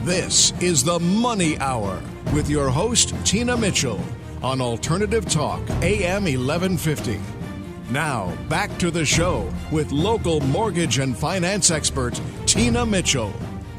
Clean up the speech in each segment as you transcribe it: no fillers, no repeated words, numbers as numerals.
This is the Money Hour with your host, Tina Mitchell, on Alternative Talk, AM 1150. Now, back to the show with local mortgage and finance expert, Tina Mitchell.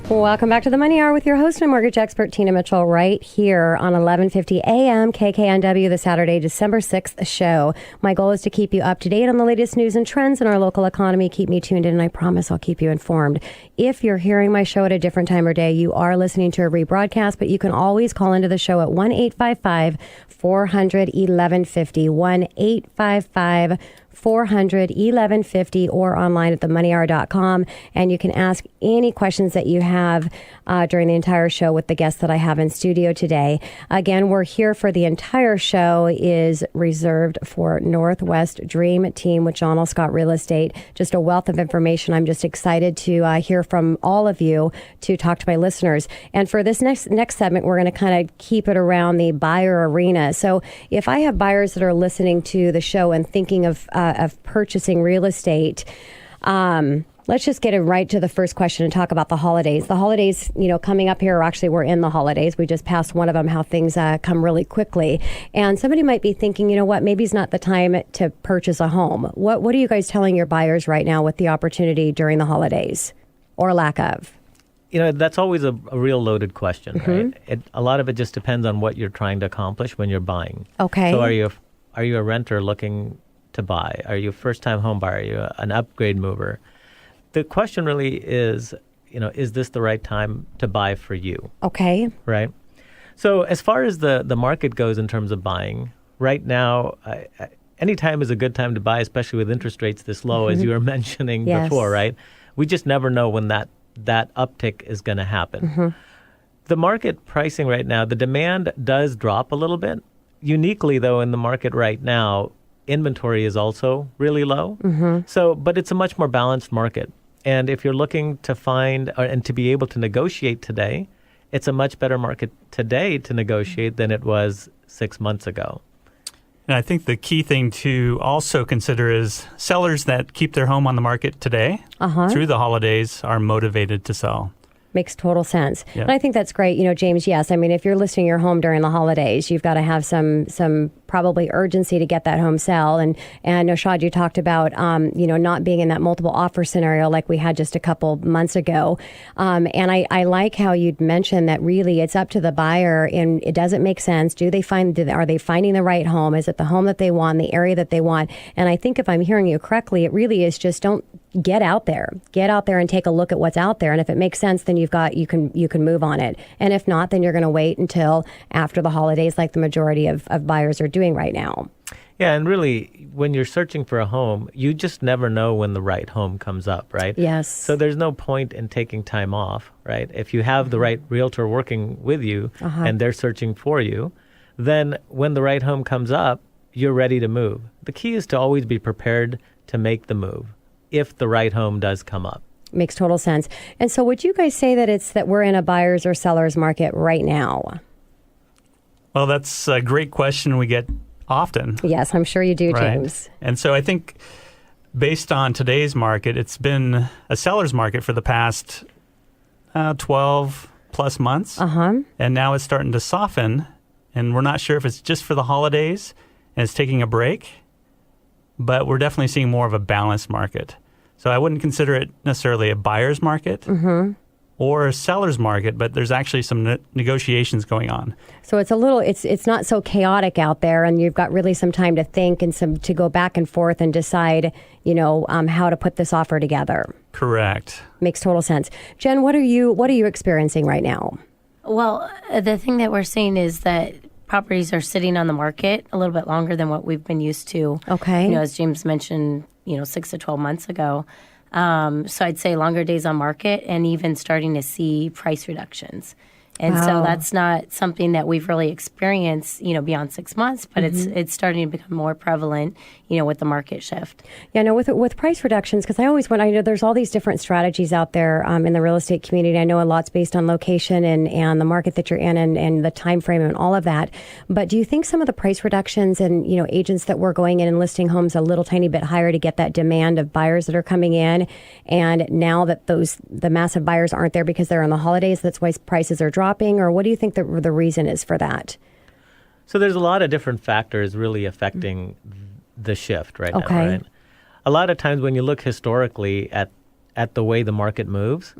Welcome back to the Money Hour with your host and mortgage expert, Tina Mitchell, right here on 1150 AM KKNW, the Saturday, December 6th show. My goal is to keep you up to date on the latest news and trends in our local economy. Keep me tuned in, and I promise I'll keep you informed. If you're hearing my show at a different time or day, you are listening to a rebroadcast, but you can always call into the show at 1-855-400-1150, 1-855-400-1150, or online at themoneyhour.com. And you can ask any questions that you have during the entire show with the guests that I have in studio today. Again, we're here for the entire show is reserved for Northwest Dream Team with John L. Scott Real Estate. Just a wealth of information. I'm just excited to hear from all of you, to talk to my listeners. And for this next segment, we're going to kind of keep it around the buyer arena. So if I have buyers that are listening to the show and thinking of purchasing real estate, let's just get right to the first question and talk about the holidays. The holidays, coming up here, or actually we're in the holidays. We just passed one of them, how things come really quickly. And somebody might be thinking, maybe it's not the time to purchase a home. What are you guys telling your buyers right now with the opportunity during the holidays, or lack of? That's always a real loaded question, right? A lot of it just depends on what you're trying to accomplish when you're buying. Okay. So are you a renter looking to buy? Are you a first-time home buyer? Are you an upgrade mover? The question really is, is this the right time to buy for you? Okay. Right? So as far as the market goes in terms of buying, right now, any time is a good time to buy, especially with interest rates this low, as you were mentioning before, right? We just never know when that uptick is going to happen. The market pricing right now, the demand does drop a little bit. Uniquely, though, in the market right now, inventory is also really low. But it's a much more balanced market. And if you're looking to find and to be able to negotiate today, it's a much better market today to negotiate than it was 6 months ago. And I think the key thing to also consider is sellers that keep their home on the market today through the holidays are motivated to sell. Makes total sense. Yeah. And I think that's great. James, yes. I mean, if you're listing your home during the holidays, you've got to have some probably urgency to get that home sell. And Naushad, you talked about, not being in that multiple offer scenario like we had just a couple months ago. And I like how you'd mentioned that really it's up to the buyer, and it doesn't make sense. Are they finding the right home? Is it the home that they want, the area that they want? And I think if I'm hearing you correctly, it really is just get out there and take a look at what's out there. And if it makes sense, then you can move on it. And if not, then you're going to wait until after the holidays, like the majority of buyers are doing right now. Yeah, and really, when you're searching for a home, you just never know when the right home comes up, right? Yes. So there's no point in taking time off, right? If you have the right realtor working with you and they're searching for you, then when the right home comes up, you're ready to move. The key is to always be prepared to make the move if the right home does come up. Makes total sense. And so would you guys say that we're in a buyer's or seller's market right now? Well, that's a great question we get often. Yes, I'm sure you do, James. Right. And so I think based on today's market, it's been a seller's market for the past 12 plus months. And now it's starting to soften. And we're not sure if it's just for the holidays and it's taking a break, but we're definitely seeing more of a balanced market. So I wouldn't consider it necessarily a buyer's market or a seller's market, but there's actually some negotiations going on. So it's not so chaotic out there, and you've got really some time to think and to go back and forth and decide, how to put this offer together. Correct. Makes total sense. Jen, what are you experiencing right now? Well, the thing that we're seeing is that properties are sitting on the market a little bit longer than what we've been used to. Okay. As James mentioned, 6 to 12 months ago. So I'd say longer days on market and even starting to see price reductions. And so that's not something that we've really experienced, beyond 6 months, but it's starting to become more prevalent, with the market shift. Yeah, no, with price reductions, because I know there's all these different strategies out there in the real estate community. I know a lot's based on location and the market that you're in and the time frame and all of that. But do you think some of the price reductions and, agents that were going in and listing homes a little tiny bit higher to get that demand of buyers that are coming in, and now that the massive buyers aren't there because they're in the holidays, that's why prices are dropping? Or what do you think the reason is for that? So there's a lot of different factors really affecting the shift right now, right? A lot of times when you look historically at the way the market moves,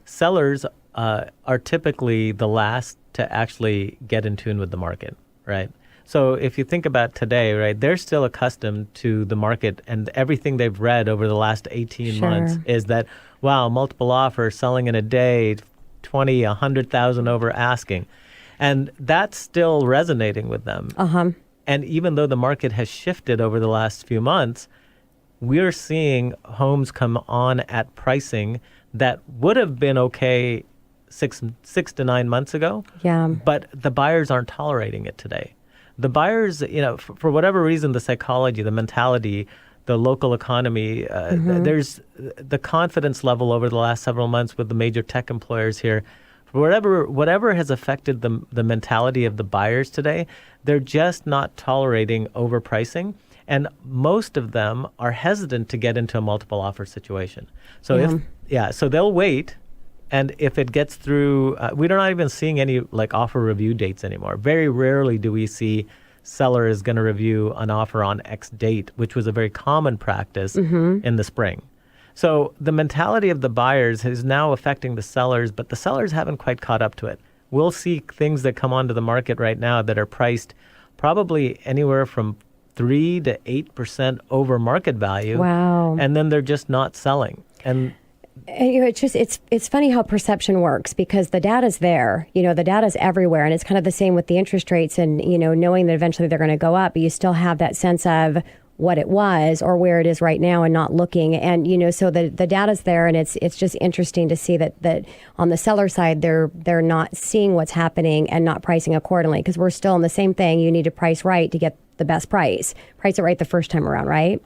sellers are typically the last to actually get in tune with the market, right? So if you think about today, right, they're still accustomed to the market, and everything they've read over the last 18 months is that, wow, multiple offers selling in a day, 20, 100,000 over asking. And that's still resonating with them. And even though the market has shifted over the last few months, we're seeing homes come on at pricing that would have been okay six to 9 months ago. Yeah. But the buyers aren't tolerating it today. The buyers, for whatever reason, the psychology, the mentality, the local economy, there's the confidence level over the last several months with the major tech employers here. Whatever has affected the mentality of the buyers today, they're just not tolerating overpricing. And most of them are hesitant to get into a multiple offer situation. So so they'll wait. And if it gets through, we're not even seeing any offer review dates anymore. Very rarely do we see seller is going to review an offer on X date, which was a very common practice in the spring. So the mentality of the buyers is now affecting the sellers, but the sellers haven't quite caught up to it. We'll see things that come onto the market right now that are priced probably anywhere from 3 to 8% over market value. Wow. And then they're just not selling. And it's funny how perception works, because the data's there, the data's everywhere, and it's kind of the same with the interest rates and, knowing that eventually they're going to go up, but you still have that sense of what it was or where it is right now and not looking. And, so the data's there, and it's just interesting to see that on the seller side, they're not seeing what's happening and not pricing accordingly, because we're still in the same thing. You need to price right to get the best price. Price it right the first time around, right?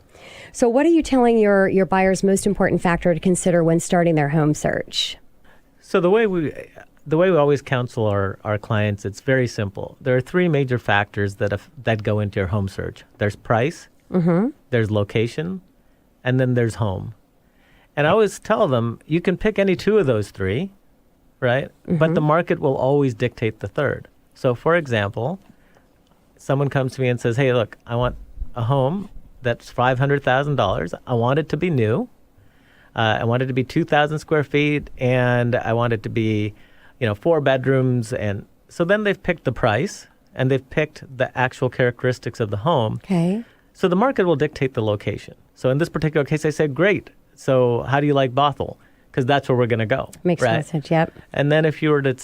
So what are you telling your buyer's most important factor to consider when starting their home search? So the way we always counsel our clients, it's very simple. There are 3 major factors that go into your home search. There's price, there's location, and then there's home. And I always tell them, you can pick any 2 of those 3, right? But the market will always dictate the third. So for example, someone comes to me and says, hey, look, I want a home that's $500,000. I want it to be new. I want it to be 2,000 square feet, and I want it to be, 4 bedrooms. And so then they've picked the price, and they've picked the actual characteristics of the home. Okay. So the market will dictate the location. So in this particular case, I said, great. So how do you like Bothell? Because that's where we're going to go. Makes sense, yep. And then if you were to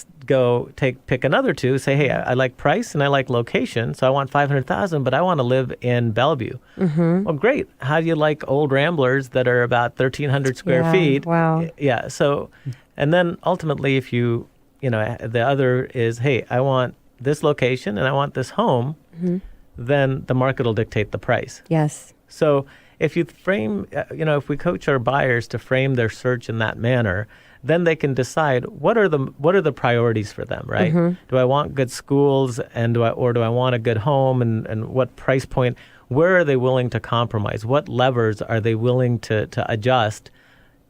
pick another 2, say, hey, I like price and I like location, so I want $500,000, but I want to live in Bellevue. Well, great. How do you like Old Ramblers that are about 1,300 square feet? Wow. Yeah. So, and then ultimately, if the other is, hey, I want this location and I want this home, then the market will dictate the price. Yes. So if you frame, if we coach our buyers to frame their search in that manner, then they can decide what are the priorities for them, right? Do I want good schools, and do I want a good home, and what price point? Where are they willing to compromise? What levers are they willing to adjust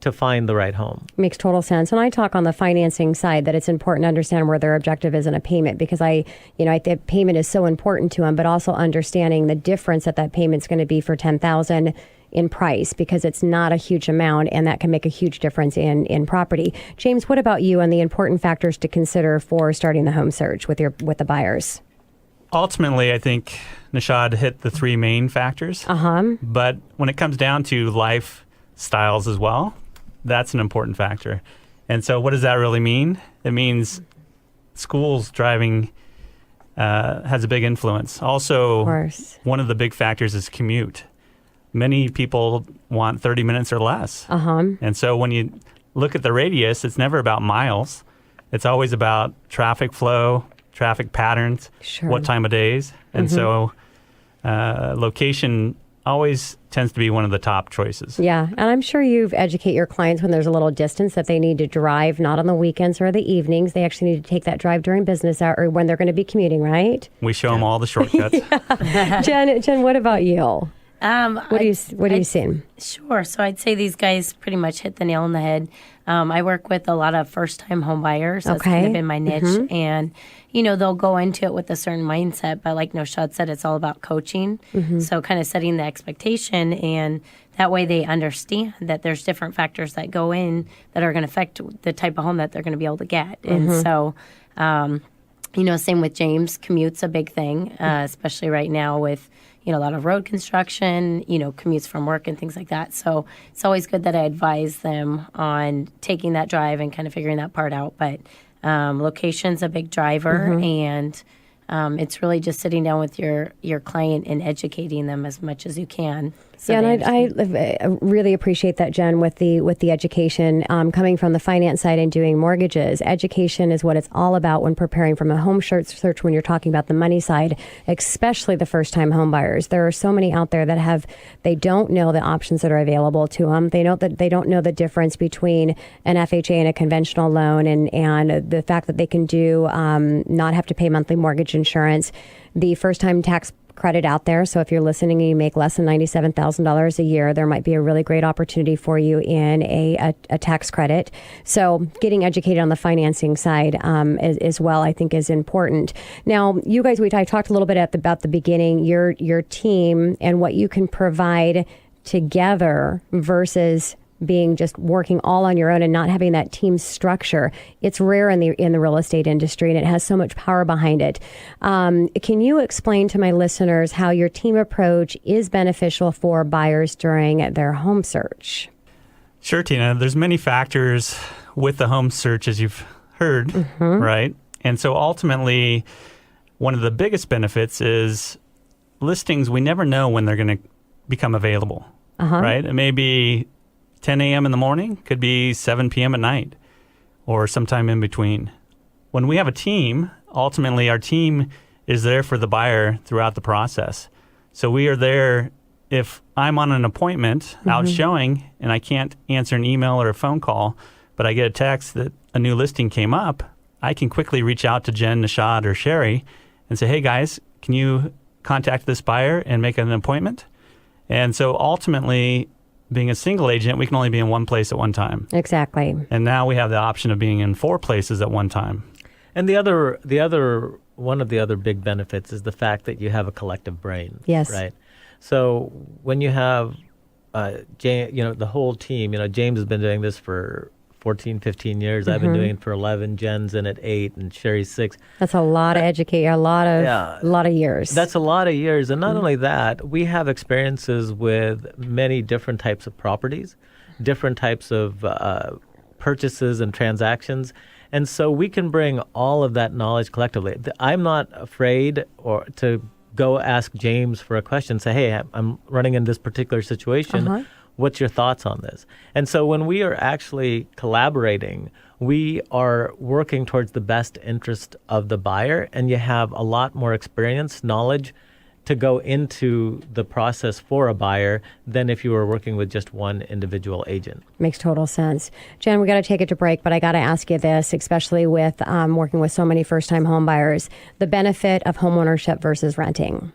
to find the right home? Makes total sense. And I talk on the financing side that it's important to understand where their objective is in a payment, because I think payment is so important to them, but also understanding the difference that payment's going to be for $10,000 in price, because it's not a huge amount, and that can make a huge difference in property. James, what about you and the important factors to consider for starting the home search with the buyers? Ultimately, I think Naushad hit the 3 main factors. But when it comes down to lifestyles as well, that's an important factor. And so what does that really mean? It means schools, driving has a big influence. Also, one of the big factors is commute. Many people want 30 minutes or less. And so when you look at the radius, it's never about miles. It's always about traffic flow, traffic patterns, what time of days. And so location always tends to be one of the top choices. Yeah, and I'm sure you educate your clients when there's a little distance that they need to drive, not on the weekends or the evenings. They actually need to take that drive during business hour or when they're going to be commuting, right? We show them all the shortcuts. Jen, what about you? What are you seeing? Sure. So I'd say these guys pretty much hit the nail on the head. I work with a lot of first-time home buyers. That's kind of been my niche. And, they'll go into it with a certain mindset. But like Naushad said, it's all about coaching. So kind of setting the expectation. And that way they understand that there's different factors that go in that are going to affect the type of home that they're going to be able to get. And so, same with James. Commute's a big thing, especially right now with a lot of road construction, commutes from work and things like that. So it's always good that I advise them on taking that drive and kind of figuring that part out. But location's a big driver, and it's really just sitting down with your client and educating them as much as you can. So and I really appreciate that, Jen, with the education coming from the finance side and doing mortgages. Education is what it's all about when preparing from a home search when you're talking about the money side, especially the first-time home buyers. There are so many out there that they don't know the options that are available to them. They don't know the difference between an FHA and a conventional loan, and the fact that they can do not have to pay monthly mortgage insurance, the first-time tax credit out there. So if you're listening and you make less than $97,000 a year, there might be a really great opportunity for you in a tax credit. So getting educated on the financing side as well, I think, is important. Now, you guys, I talked a little bit about the beginning, your team and what you can provide together versus being just working all on your own and not having that team structure. It's rare in the real estate industry, and it has so much power behind it. Can you explain to my listeners how your team approach is beneficial for buyers during their home search? Sure, Tina. There's many factors with the home search, as you've heard, right? And so ultimately, one of the biggest benefits is listings. We never know when they're going to become available, right? It may be 10 a.m. in the morning, could be 7 p.m. at night, or sometime in between. When we have a team, ultimately our team is there for the buyer throughout the process. So we are there if I'm on an appointment out showing and I can't answer an email or a phone call, but I get a text that a new listing came up, I can quickly reach out to Jenn, Naushad, or Shari and say, hey guys, can you contact this buyer and make an appointment? And so ultimately, being a single agent, we can only be in one place at one time. Exactly. And now we have the option of being in 4 places at one time. And one of the other big benefits is the fact that you have a collective brain. Yes. Right. So when you have, the whole team, James has been doing this for 14, 15 years. I've been doing it for 11. Jen's in at 8 and Shari's 6. That's a lot of a lot of years. That's a lot of years. And not only that, we have experiences with many different types of properties, different types of purchases and transactions. And so we can bring all of that knowledge collectively. I'm not afraid to go ask James for a question, say, hey, I'm running in this particular situation. What's your thoughts on this? And so when we are actually collaborating, we are working towards the best interest of the buyer, and you have a lot more experience, knowledge to go into the process for a buyer than if you were working with just one individual agent. Makes total sense. Jenn, we got to take it to break, but I got to ask you this, especially with working with so many first-time home buyers, the benefit of homeownership versus renting.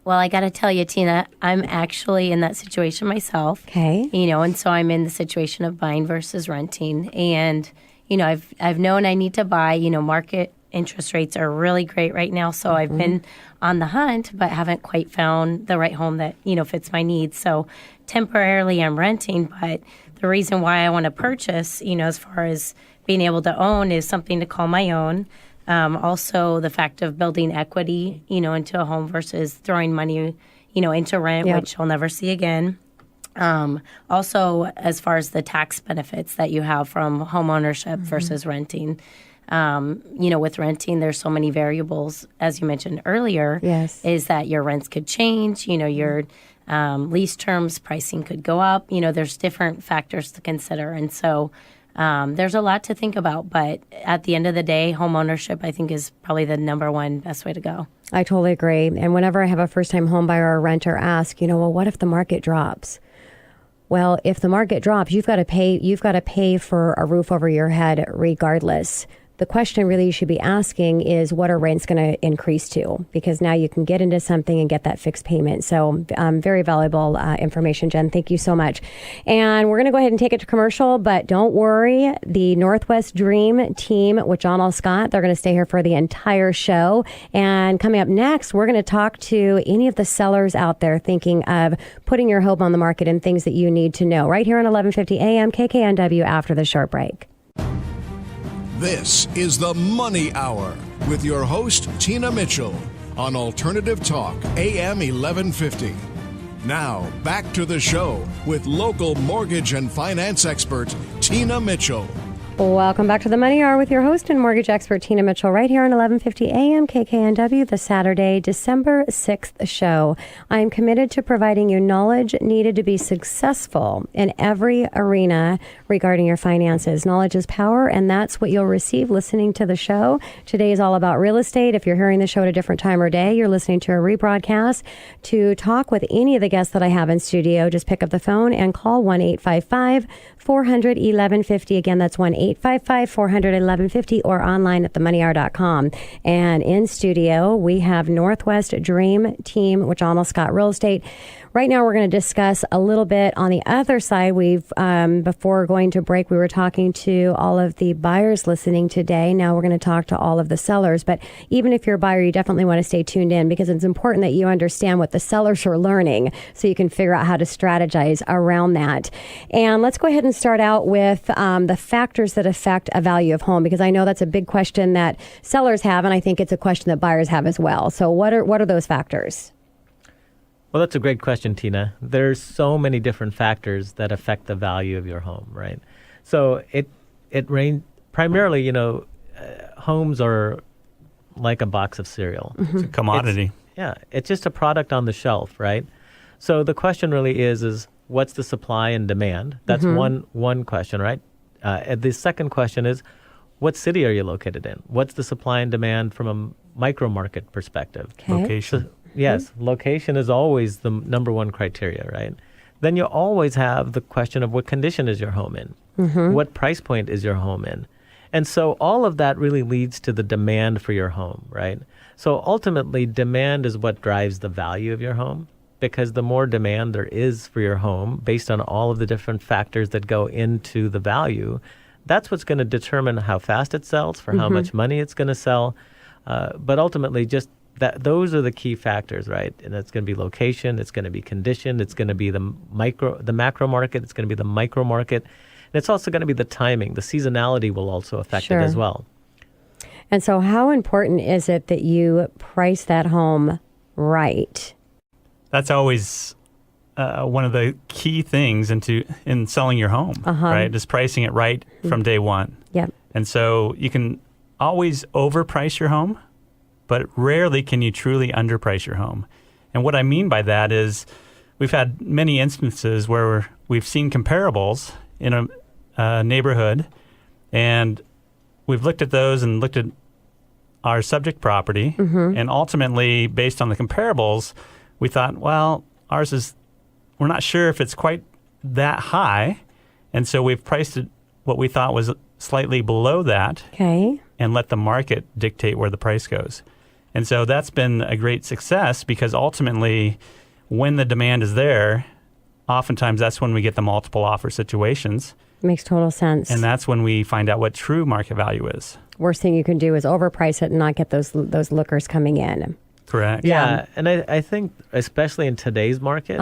Well, I got to tell you, Tina, I'm actually in that situation myself. Okay. And so I'm in the situation of buying versus renting. And, I've known I need to buy, market interest rates are really great right now. So I've been on the hunt, but haven't quite found the right home that, fits my needs. So temporarily I'm renting, but the reason why I want to purchase, as far as being able to own is something to call my own. Also, the fact of building equity, into a home versus throwing money, into rent, which I'll never see again. Also, as far as the tax benefits that you have from home ownership versus renting, with renting, there's so many variables, as you mentioned earlier, is that your rents could change, your lease terms, pricing could go up, there's different factors to consider. And so There's a lot to think about, but at the end of the day, home ownership, I think, is probably the number one best way to go. I totally agree. And whenever I have a first-time home buyer or renter ask, well, what if the market drops? Well, if the market drops, you've got to pay for a roof over your head regardless. The question really you should be asking is, what are rents going to increase to? Because now you can get into something and get that fixed payment. So very valuable information, Jenn. Thank you so much. And we're going to go ahead and take it to commercial, but don't worry. The Northwest Dream team with John L. Scott, they're going to stay here for the entire show. And coming up next, we're going to talk to any of the sellers out there thinking of putting your home on the market and things that you need to know right here on 1150 AM KKNW after the short break. This is the Money Hour with your host, Tina Mitchell, on Alternative Talk, AM 1150. Now, back to the show with local mortgage and finance expert, Tina Mitchell. Welcome back to the Money Hour with your host and mortgage expert, Tina Mitchell, right here on 1150 AM KKNW, the Saturday, December 6th show. I am committed to providing you knowledge needed to be successful in every arena regarding your finances. Knowledge is power, and that's what you'll receive listening to the show. Today is all about real estate. If you're hearing the show at a different time or day, you're listening to a rebroadcast. To talk with any of the guests that I have in studio, just pick up the phone and call 1-855-400-1150. Again, that's 1-855-400-1150 or online at themoneyhour.com. And in studio, we have Northwest Dream Team with John L. Scott Real Estate. Right now, we're going to discuss a little bit on the other side. Before going to break, we were talking to all of the buyers listening today. Now we're going to talk to all of the sellers. But even if you're a buyer, you definitely want to stay tuned in because it's important that you understand what the sellers are learning so you can figure out how to strategize around that. And let's go ahead and start out with the factors that affect a value of home, because I know that's a big question that sellers have, and I think it's a question that buyers have as well. So what are those factors? Well, that's a great question, Tina. There's so many different factors that affect the value of your home, right? So it primarily, homes are like a box of cereal. Mm-hmm. It's a commodity. It's just a product on the shelf, right? So the question really is what's the supply and demand? That's one question, right? The second question is, what city are you located in? What's the supply and demand from a micro market perspective? Okay. Location. Yes, location is always the number one criteria, right? Then you always have the question of what condition is your home in? What price point is your home in? And so all of that really leads to the demand for your home, right? So ultimately, demand is what drives the value of your home, because the more demand there is for your home based on all of the different factors that go into the value, that's what's going to determine how fast it sells, for how much money it's going to sell. But ultimately, just those are the key factors, right? And it's going to be location, it's going to be condition, it's going to be the macro market, it's going to be the micro market, and it's also going to be the timing. The seasonality will also affect it as well. And so how important is it that you price that home right? That's always one of the key things in selling your home, right? Is pricing it right from day one. Yep. And so you can always overprice your home, but rarely can you truly underprice your home. And what I mean by that is we've had many instances where we've seen comparables in a neighborhood, and we've looked at those and looked at our subject property, and ultimately, based on the comparables, we thought, well, we're not sure if it's quite that high, and so we've priced it what we thought was slightly below that, and let the market dictate where the price goes. And so that's been a great success, because ultimately, when the demand is there, oftentimes that's when we get the multiple offer situations. Makes total sense. And that's when we find out what true market value is. Worst thing you can do is overprice it and not get those lookers coming in. Correct. Yeah, and I think especially in today's market,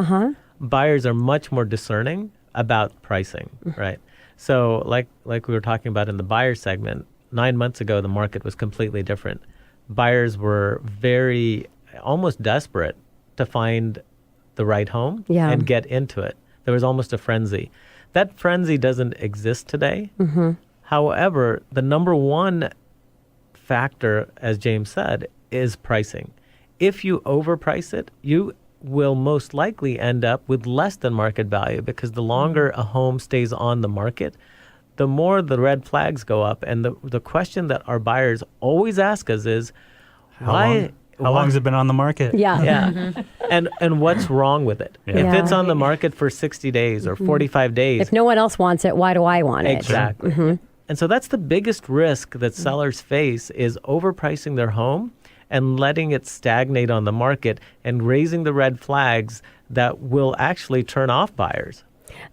buyers are much more discerning about pricing, right? So like we were talking about in the buyer segment, 9 months ago, the market was completely different. Buyers were almost desperate to find the right home and get into it. There was almost a frenzy. That frenzy doesn't exist today. However, the number one factor, as James said, is pricing. If you overprice it, you will most likely end up with less than market value, because the longer a home stays on the market, the more the red flags go up. And the question that our buyers always ask us is, How long has it been on the market? Yeah. Yeah. And what's wrong with it? Yeah. If it's on the market for 60 days or 45 days. If no one else wants it, why do I want it? Exactly. And so that's the biggest risk that sellers face, is overpricing their home and letting it stagnate on the market and raising the red flags that will actually turn off buyers.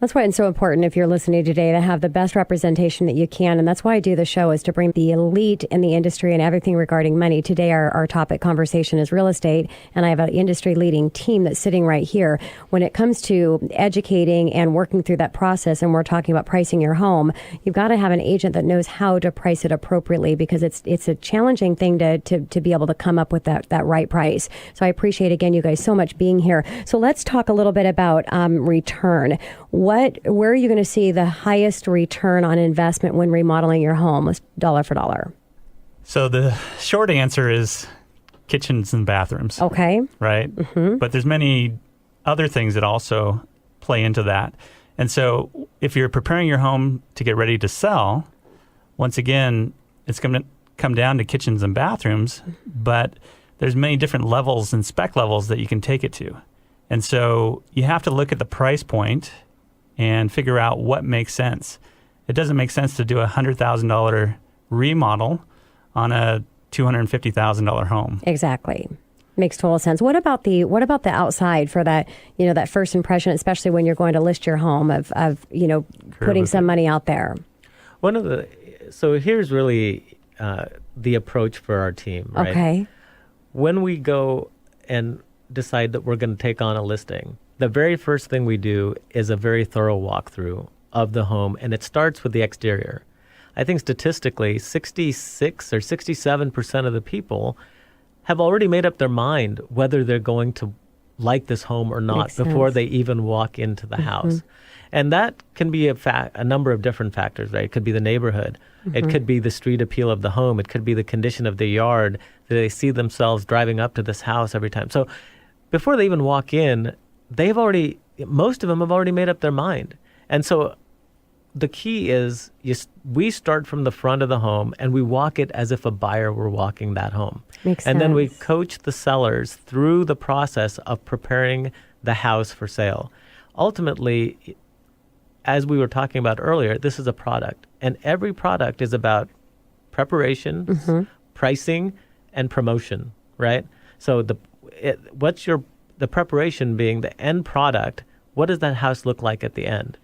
That's why it's so important, if you're listening today, to have the best representation that you can. And that's why I do the show, is to bring the elite in the industry and everything regarding money. Today, our topic conversation is real estate, and I have an industry leading team that's sitting right here. When it comes to educating and working through that process, and we're talking about pricing your home, you've got to have an agent that knows how to price it appropriately, because it's a challenging thing to be able to come up with that right price. So I appreciate, again, you guys so much being here. So let's talk a little bit about return. Where are you going to see the highest return on investment when remodeling your home, dollar for dollar? So the short answer is kitchens and bathrooms. Okay. Right? But there's many other things that also play into that. And so if you're preparing your home to get ready to sell, once again, it's going to come down to kitchens and bathrooms, but there's many different levels and spec levels that you can take it to. And so you have to look at the price point and figure out what makes sense. It doesn't make sense to do a $100,000 remodel on a $250,000 home. Exactly. Makes total sense. What about the outside for that, that first impression, especially when you're going to list your home of putting some money out there? So here's really the approach for our team, right? Okay. When we go and decide that we're going to take on a listing, the very first thing we do is a very thorough walkthrough of the home, and it starts with the exterior. I think statistically, 66 or 67% of the people have already made up their mind whether they're going to like this home or not before they even walk into the house. And that can be a number of different factors, right? It could be the neighborhood. It could be the street appeal of the home. It could be the condition of the yard. Do they see themselves driving up to this house every time? So before they even walk in, most of them have already made up their mind. And so the key is we start from the front of the home and we walk it as if a buyer were walking that home. Makes and sense. Then we coach the sellers through the process of preparing the house for sale. Ultimately, as we were talking about earlier, this is a product, and every product is about preparation, pricing, and promotion, right? So the preparation being the end product. What does that house look like at the end?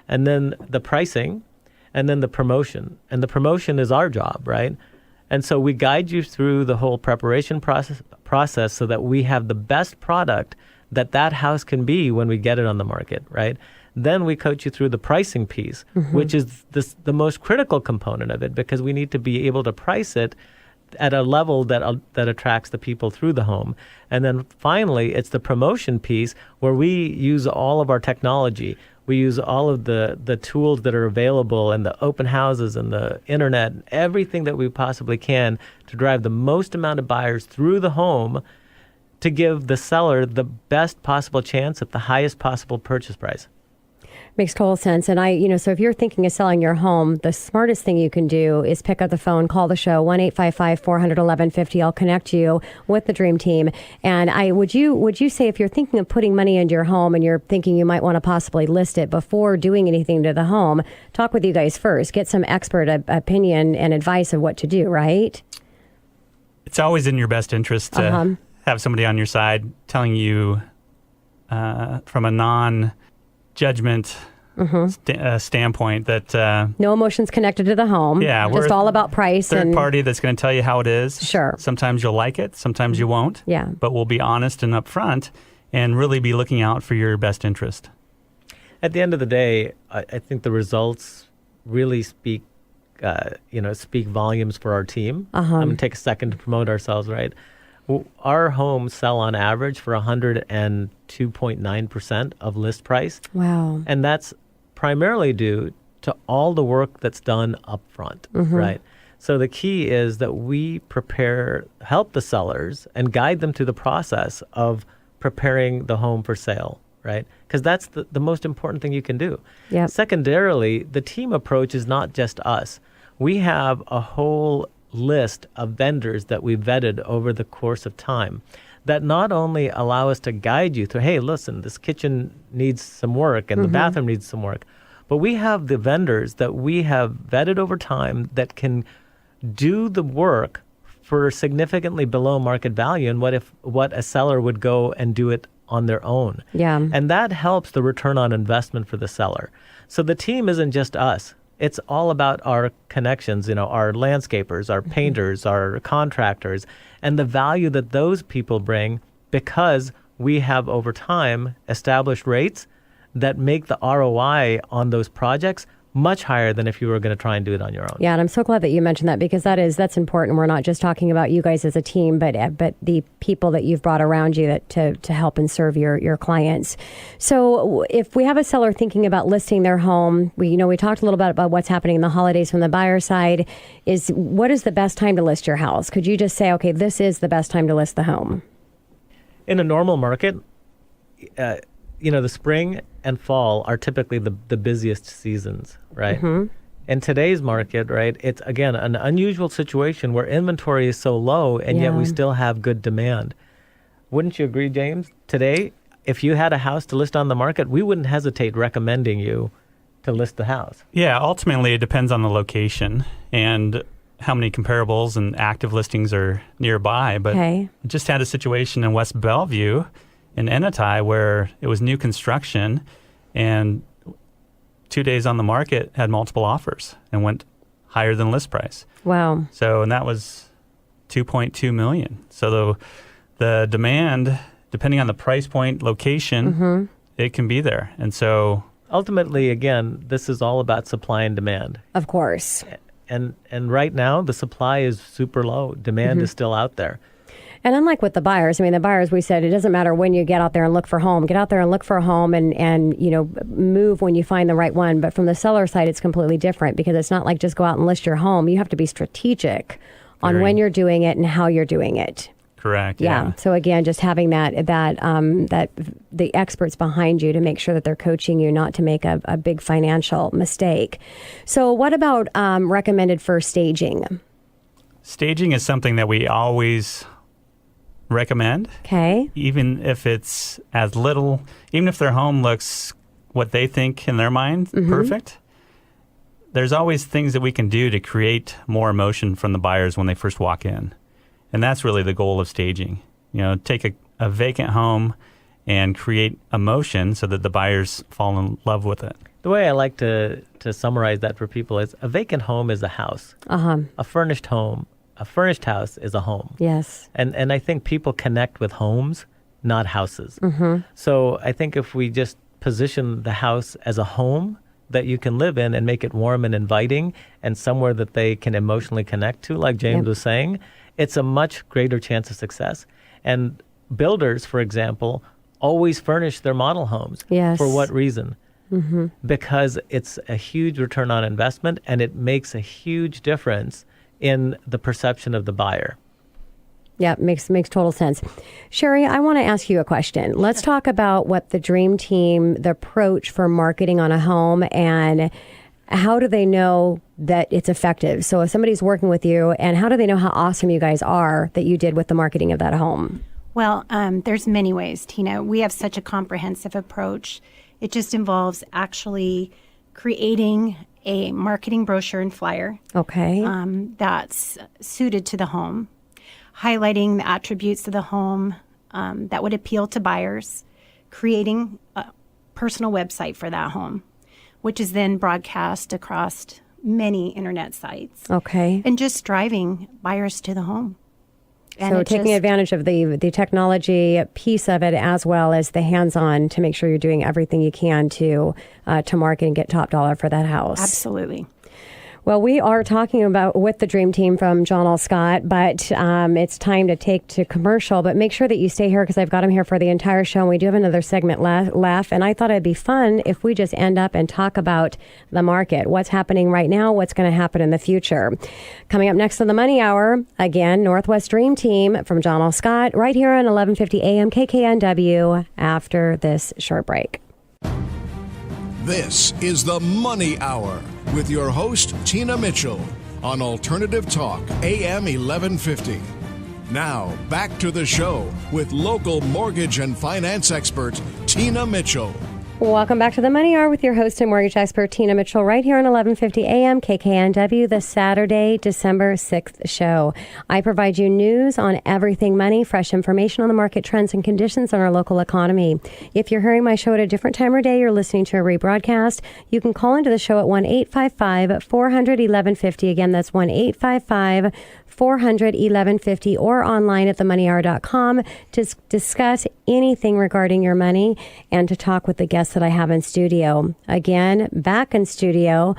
And then the pricing, and then the promotion. And the promotion is our job, right? And so we guide you through the whole preparation process so that we have the best product that house can be when we get it on the market, right? Then we coach you through the pricing piece, which is the most critical component of it, because we need to be able to price it at a level that attracts the people through the home. And then finally, it's the promotion piece where we use all of our technology. We use all of the tools that are available, and the open houses and the internet, and everything that we possibly can to drive the most amount of buyers through the home to give the seller the best possible chance at the highest possible purchase price. Makes total sense. And so if you're thinking of selling your home, the smartest thing you can do is pick up the phone, call the show, 1-855-400-1150. I'll connect you with the Dream Team. And would you say, if you're thinking of putting money into your home and you're thinking you might want to possibly list it before doing anything to the home, talk with you guys first, get some expert opinion and advice of what to do, right? It's always in your best interest to have somebody on your side telling you from a non-judgment standpoint that no emotions connected to the home. Yeah, just all about price. Third party that's going to tell you how it is. Sure. Sometimes you'll like it, sometimes you won't. Yeah. But we'll be honest and upfront and really be looking out for your best interest. At the end of the day, I think the results really speak volumes for our team. I'm going to take a second to promote ourselves, right? Our homes sell on average for 102.9% of list price. Wow. And that's primarily due to all the work that's done up front, right? So the key is that we help the sellers and guide them through the process of preparing the home for sale, right? Because that's the most important thing you can do. Yep. Secondarily, the team approach is not just us. We have a whole list of vendors that we vetted over the course of time that not only allow us to guide you through, hey, listen, this kitchen needs some work and the bathroom needs some work, but we have the vendors that we have vetted over time that can do the work for significantly below market value and what a seller would go and do it on their own. Yeah. And that helps the return on investment for the seller. So the team isn't just us. It's all about our connections, our landscapers, our painters, our contractors, and the value that those people bring because we have over time established rates that make the ROI on those projects much higher than if you were going to try and do it on your own. Yeah, and I'm so glad that you mentioned that because that's important. We're not just talking about you guys as a team, but the people that you've brought around you to help and serve your clients. So if we have a seller thinking about listing their home, we talked a little bit about what's happening in the holidays from the buyer side. What is the best time to list your house? Could you just say, okay, this is the best time to list the home? In a normal market, the spring and fall are typically the busiest seasons, right? In today's market, right, it's, again, an unusual situation where inventory is so low and yet we still have good demand. Wouldn't you agree, James? Today, if you had a house to list on the market, we wouldn't hesitate recommending you to list the house. Yeah, ultimately it depends on the location and how many comparables and active listings are nearby. But I just had a situation in West Bellevue in Enetai where it was new construction and 2 days on the market had multiple offers and went higher than list price. Wow. So, and that was $2.2 million. So the demand, depending on the price point, location, it can be there. And so ultimately, again, this is all about supply and demand. Of course. And right now the supply is super low. Demand is still out there. And unlike with the buyers, the buyers, we said it doesn't matter when you get out there and look for a home. Get out there and look for a home and move when you find the right one. But from the seller side, it's completely different because it's not like just go out and list your home. You have to be strategic on when you're doing it and how you're doing it. Correct. Yeah. So again, just having that the experts behind you to make sure that they're coaching you not to make a big financial mistake. So what about recommended for staging? Staging is something that we always recommend. Okay. Even if it's as little, even if their home looks what they think in their mind perfect, there's always things that we can do to create more emotion from the buyers when they first walk in. And that's really the goal of staging. Take a vacant home and create emotion so that the buyers fall in love with it. The way I like to summarize that for people is a vacant home is a house. A furnished house is a home. Yes. And I think people connect with homes, not houses. So I think if we just position the house as a home that you can live in and make it warm and inviting and somewhere that they can emotionally connect to, like James was saying, it's a much greater chance of success. And builders, for example, always furnish their model homes. Yes. For what reason? Because it's a huge return on investment and it makes a huge difference in the perception of the buyer. Yeah, makes total sense. Shari, I want to ask you a question. Let's talk about what the Dream Team, the approach for marketing on a home, and how do they know that it's effective? So if somebody's working with you, and how do they know how awesome you guys are that you did with the marketing of that home? Well, there's many ways, Tina. We have such a comprehensive approach. It just involves actually creating a marketing brochure and flyer. Okay. That's suited to the home, highlighting the attributes of the home that would appeal to buyers, creating a personal website for that home, which is then broadcast across many internet sites. Okay. And just driving buyers to the home. And so taking advantage of the technology piece of it as well as the hands-on to make sure you're doing everything you can to market and get top dollar for that house. Absolutely. Well, we are talking about with the Dream Team from John L. Scott, but it's time to take to commercial. But make sure that you stay here because I've got him here for the entire show. And we do have another segment left. And I thought it'd be fun if we just end up and talk about the market, what's happening right now, what's going to happen in the future. Coming up next on the Money Hour, again, Northwest Dream Team from John L. Scott, right here on 1150 AM KKNW after this short break. This is the Money Hour with your host, Tina Mitchell, on Alternative Talk, AM 1150. Now, back to the show with local mortgage and finance expert, Tina Mitchell. Welcome back to the Money Hour with your host and mortgage expert, Tina Mitchell, right here on 1150 AM KKNW, the Saturday, December 6th show. I provide you news on everything money, fresh information on the market trends and conditions on our local economy. If you're hearing my show at a different time or day, you're listening to a rebroadcast, you can call into the show at 1-855-400-1150. Again, that's 1-855-400-1150 or online at themoneyhour.com to discuss anything regarding your money and to talk with the guests that I have in studio. Again, back in studio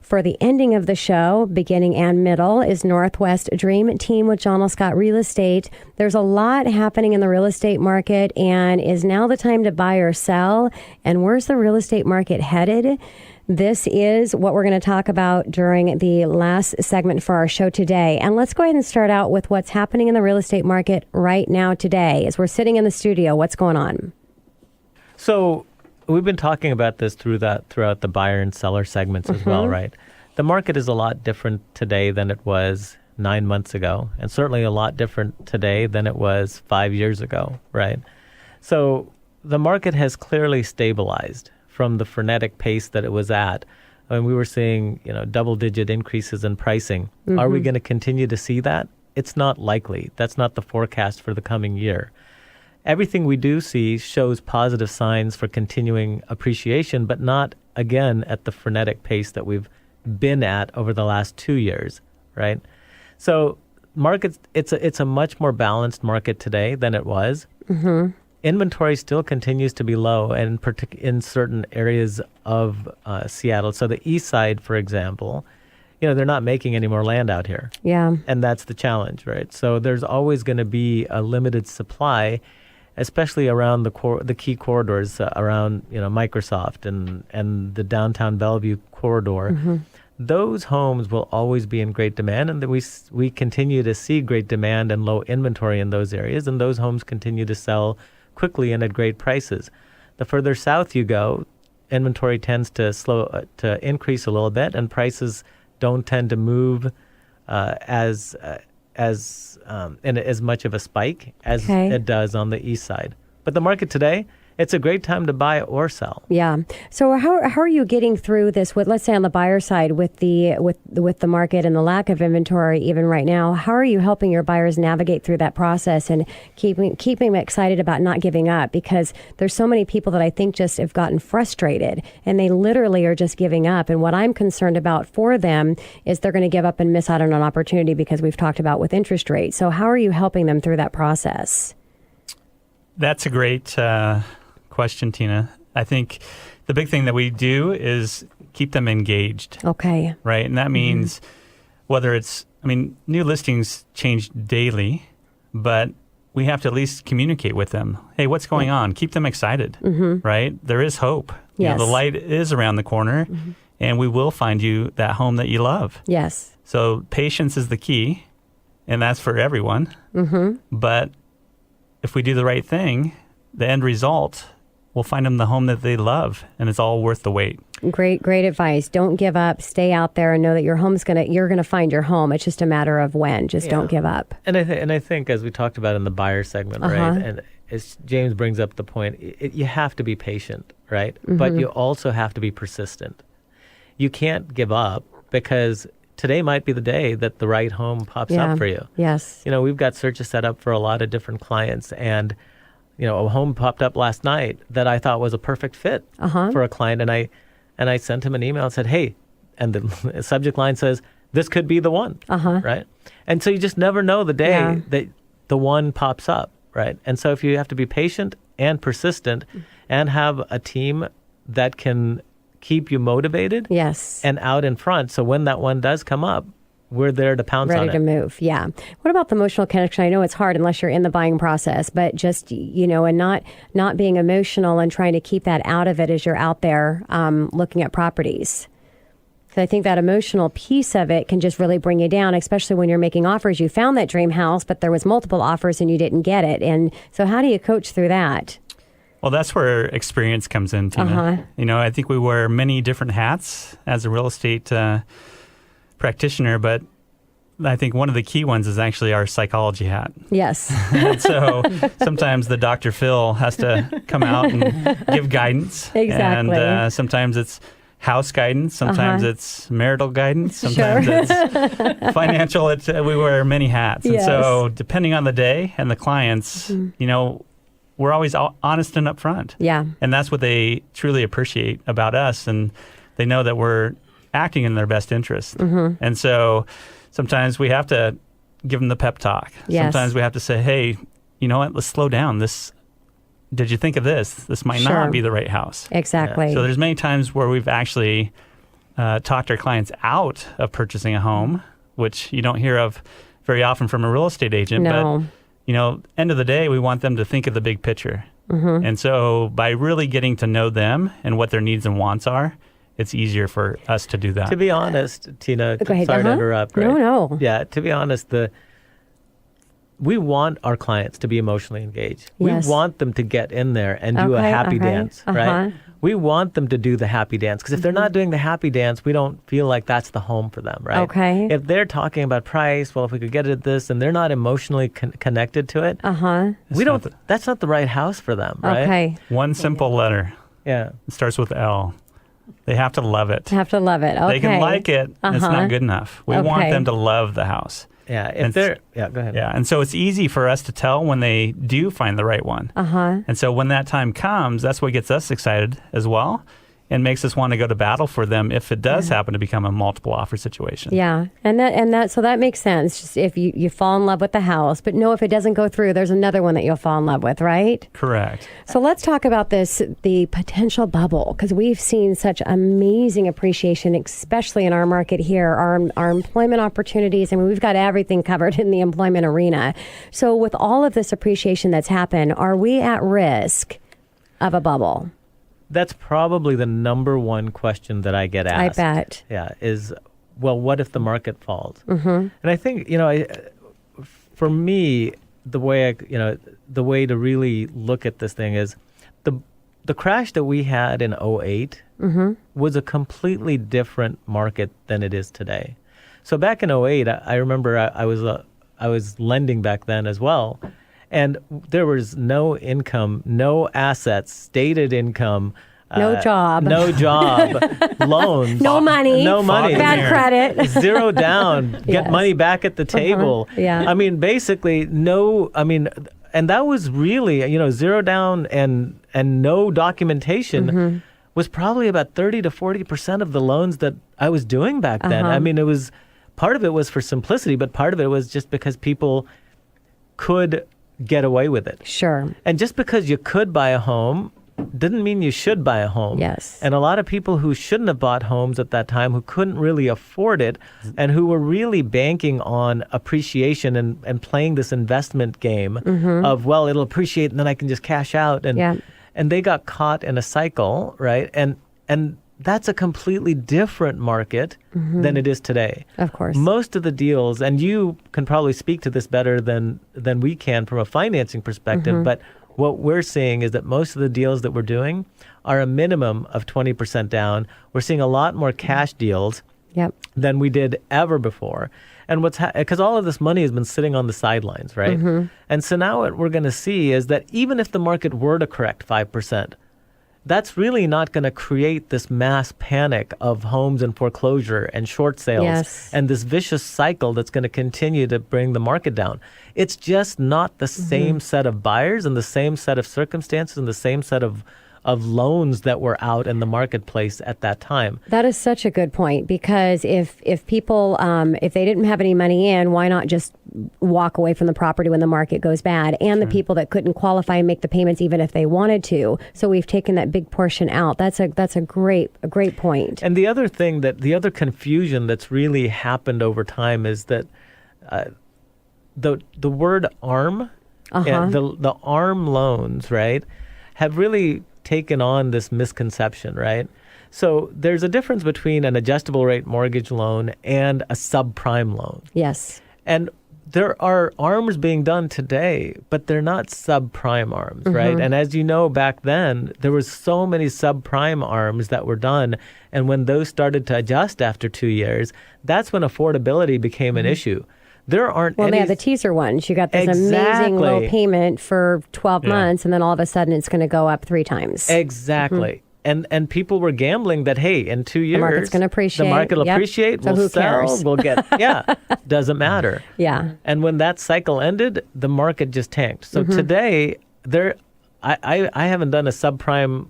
for the ending of the show, beginning and middle, is Northwest Dream Team with John L. Scott Real Estate. There's a lot happening in the real estate market, and is now the time to buy or sell? And where's the real estate market headed? This is what we're going to talk about during the last segment for our show today. And let's go ahead and start out with what's happening in the real estate market right now today. As we're sitting in the studio, what's going on? So we've been talking about this throughout the buyer and seller segments as well, right? The market is a lot different today than it was 9 months ago, and certainly a lot different today than it was 5 years ago, right? So the market has clearly stabilized from the frenetic pace that it was at. I mean, we were seeing, double-digit increases in pricing. Are we going to continue to see that? It's not likely. That's not the forecast for the coming year. Everything we do see shows positive signs for continuing appreciation, but not, again, at the frenetic pace that we've been at over the last 2 years, right? So markets, it's a much more balanced market today than it was. Inventory still continues to be low, and in certain areas of Seattle. So the east side, for example, they're not making any more land out here. Yeah. And that's the challenge, right? So there's always going to be a limited supply, especially around the key corridors around Microsoft and the downtown Bellevue corridor. Those homes will always be in great demand, and we continue to see great demand and low inventory in those areas, and those homes continue to sell quickly and at great prices. The further south you go, inventory tends to increase a little bit, and prices don't tend to move as in as much of a spike as it does on the east side. But the market today, it's a great time to buy or sell. Yeah. So how are you getting through this with, let's say on the buyer side, with the market and the lack of inventory even right now? How are you helping your buyers navigate through that process and keeping them excited about not giving up? Because there's so many people that I think just have gotten frustrated and they literally are just giving up. And what I'm concerned about for them is they're going to give up and miss out on an opportunity because we've talked about with interest rates. So how are you helping them through that process? That's a great question, Tina. I think the big thing that we do is keep them engaged. Okay. Right? And that means whether new listings change daily, but we have to at least communicate with them. Hey, what's going on? Keep them excited, right? There is hope. Yes. The light is around the corner, and we will find you that home that you love. Yes. So patience is the key, and that's for everyone. But if we do the right thing, the end result, we'll find them the home that they love, and it's all worth the wait. Great advice. Don't give up. Stay out there and know that you're gonna find your home. It's just a matter of when. Just don't give up. And I think as we talked about in the buyer segment, right? And as James brings up the point, you have to be patient, right? But you also have to be persistent. You can't give up because today might be the day that the right home pops up for you. Yes. We've got searches set up for a lot of different clients, and a home popped up last night that I thought was a perfect fit for a client, and I sent him an email and said, hey, and the subject line says, this could be the one, right? And so you just never know the day that the one pops up, right? And so if you have to be patient and persistent and have a team that can keep you motivated. Yes. And out in front. So when that one does come up, we're there to pounce on it. Ready to move. Yeah. What about the emotional connection? I know it's hard unless you're in the buying process, but just, and not being emotional and trying to keep that out of it as you're out there looking at properties. So I think that emotional piece of it can just really bring you down, especially when you're making offers. You found that dream house, but there was multiple offers and you didn't get it. And so how do you coach through that? Well, that's where experience comes in, Tina. I think we wear many different hats as a real estate practitioner, but I think one of the key ones is actually our psychology hat. Yes. And so sometimes the Dr. Phil has to come out and give guidance. Exactly. And sometimes it's house guidance. Sometimes it's marital guidance. Sometimes it's financial. We wear many hats. Yes. And so depending on the day and the clients, we're always honest and upfront. Yeah. And that's what they truly appreciate about us. And they know that we're acting in their best interest. And so sometimes we have to give them the pep talk. Yes. Sometimes we have to say, hey, you know what? Let's slow down. Did you think of this? This might not be the right house. Exactly. Yeah. So there's many times where we've actually talked our clients out of purchasing a home, which you don't hear of very often from a real estate agent. No. But, end of the day, we want them to think of the big picture. And so by really getting to know them and what their needs and wants are, it's easier for us to do that. To be honest, Tina, Go ahead. sorry to interrupt. Right? No. Yeah, to be honest, we want our clients to be emotionally engaged. Yes. We want them to get in there and do a happy dance, right? We want them to do the happy dance because if they're not doing the happy dance, we don't feel like that's the home for them, right? Okay. If they're talking about price, well, if we could get it at this, and they're not emotionally connected to it, that's not the right house for them, right? Okay. One simple letter. Yeah. It starts with L. They have to love it. Have to love it. Okay. They can like it. It's not good enough. We want them to love the house. Yeah. Go ahead. Yeah. And so it's easy for us to tell when they do find the right one. And so when that time comes, that's what gets us excited as well. And makes us want to go to battle for them if it does happen to become a multiple offer situation. Yeah, so that makes sense. Just if you fall in love with the house, but no, if it doesn't go through, there's another one that you'll fall in love with, right? Correct. So let's talk about the potential bubble, because we've seen such amazing appreciation, especially in our market here, our employment opportunities. I mean, we've got everything covered in the employment arena. So with all of this appreciation that's happened, are we at risk of a bubble? That's probably the number one question that I get asked. I bet. Yeah, is, well, what if the market falls? And I think, for me, the way to really look at this thing is the crash that we had in 2008 was a completely different market than it is today. So back in 2008, I remember I was lending back then as well. And there was no income, no assets, stated income. No job. Loans. No money. Bad credit. Zero down. Get money back at the table. Yeah. I mean, basically, and that was really, zero down and no documentation was probably about 30 to 40% of the loans that I was doing back then. I mean, part of it was for simplicity, but part of it was just because people could get away with it. Sure. And just because you could buy a home didn't mean you should buy a home. Yes. And a lot of people who shouldn't have bought homes at that time, who couldn't really afford it, and who were really banking on appreciation and playing this investment game of, well, it'll appreciate and then I can just cash out. And they got caught in a cycle, right? And that's a completely different market than it is today. Of course. Most of the deals, and you can probably speak to this better than we can from a financing perspective, but what we're seeing is that most of the deals that we're doing are a minimum of 20% down. We're seeing a lot more cash deals than we did ever before. And because all of this money has been sitting on the sidelines, right? And so now what we're going to see is that even if the market were to correct 5%, that's really not going to create this mass panic of homes in foreclosure and short sales and this vicious cycle that's going to continue to bring the market down. It's just not the same set of buyers and the same set of circumstances and the same set of loans that were out in the marketplace at that time. That is such a good point, because if people, if they didn't have any money in, why not just walk away from the property when the market goes bad, and the people that couldn't qualify and make the payments even if they wanted to. So we've taken that big portion out. That's a great point. And the other thing the other confusion that's really happened over time is that the word ARM, the ARM loans, right, have really taken on this misconception, right? So there's a difference between an adjustable rate mortgage loan and a subprime loan. Yes. And there are ARMs being done today, but they're not subprime ARMs, right? And as you know, back then, there was so many subprime ARMs that were done. And when those started to adjust after 2 years, that's when affordability became an issue. There aren't any... Well, they have the teaser ones. You got this amazing low payment for 12 months, and then all of a sudden it's going to go up 3 times. Exactly. And people were gambling that, hey, in 2 years, the market's going to appreciate. The market will appreciate. So we'll who sell. cares? We'll get. Doesn't matter. Yeah. And when that cycle ended, the market just tanked. So today, I haven't done a subprime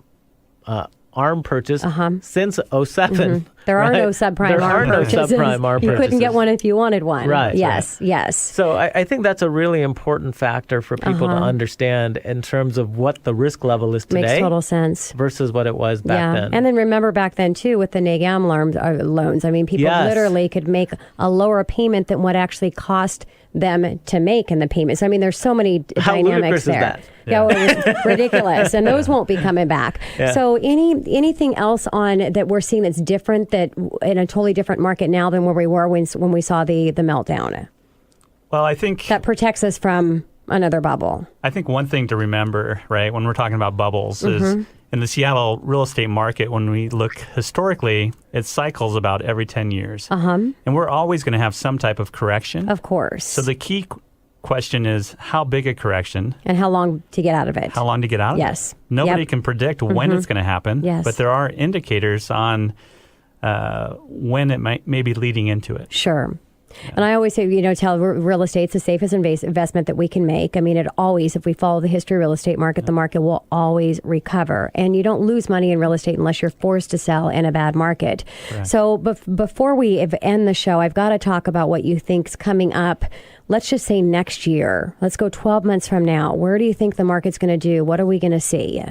ARM purchase since 07. There are no subprime ARM purchases. There are no subprime ARM purchases. You couldn't get one if you wanted one. Right. Yes. So I think that's a really important factor for people to understand in terms of what the risk level is today. Makes total sense. Versus what it was back then. And then remember back then, too, with the NAGAM loans. I mean, people literally could make a lower payment than what actually cost them to make in the payments. So, I mean, there's so many dynamics there. Is that? Yeah, well, it's ridiculous. And those won't be coming back. Yeah. So anything else on that we're seeing that's different, that in a totally different market now than where we were when we saw the meltdown? Well, I think that protects us from another bubble. I think one thing to remember, right, when we're talking about bubbles is in the Seattle real estate market, when we look historically, it cycles about every 10 years. And we're always going to have some type of correction. Of course. So the key question is how big a correction. And how long to get out of it. How long to get out of it. Yes. Nobody can predict when it's going to happen. Yes. But there are indicators on when it may be leading into it. Sure. Yeah. And I always say, tell real estate's the safest investment that we can make. I mean, if we follow the history of real estate market, the market will always recover. And you don't lose money in real estate unless you're forced to sell in a bad market. Right. So before we end the show, I've got to talk about what you think's coming up. Let's just say next year. Let's go 12 months from now. Where do you think the market's going to do? What are we going to see?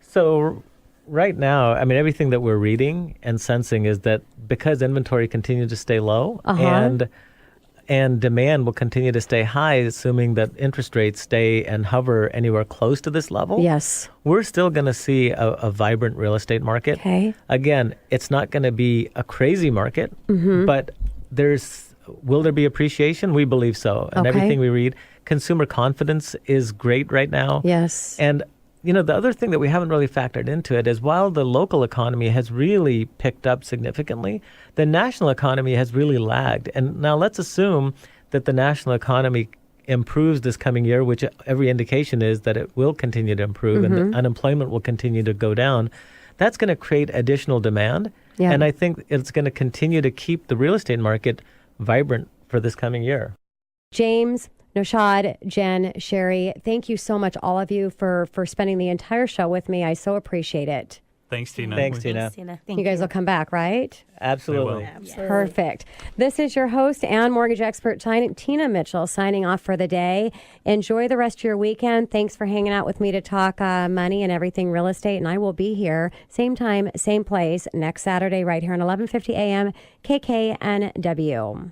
So right now, I mean, everything that we're reading and sensing is that because inventory continues to stay low and demand will continue to stay high, assuming that interest rates stay and hover anywhere close to this level. Yes. We're still going to see a vibrant real estate market. Okay. Again, it's not going to be a crazy market, but will there be appreciation? We believe so. And everything we read, consumer confidence is great right now. Yes. And the other thing that we haven't really factored into it is while the local economy has really picked up significantly, the national economy has really lagged. And now let's assume that the national economy improves this coming year, which every indication is that it will continue to improve and the unemployment will continue to go down. That's going to create additional demand. Yeah. And I think it's going to continue to keep the real estate market vibrant for this coming year. James, Naushad, Jenn, Shari, thank you so much, all of you, for spending the entire show with me. I so appreciate it. Thanks, Tina. Thanks, Tina. You guys will come back, right? Absolutely. Perfect. This is your host and mortgage expert, Tina Mitchell, signing off for the day. Enjoy the rest of your weekend. Thanks for hanging out with me to talk money and everything real estate. And I will be here, same time, same place, next Saturday, right here on 1150 AM, KKNW.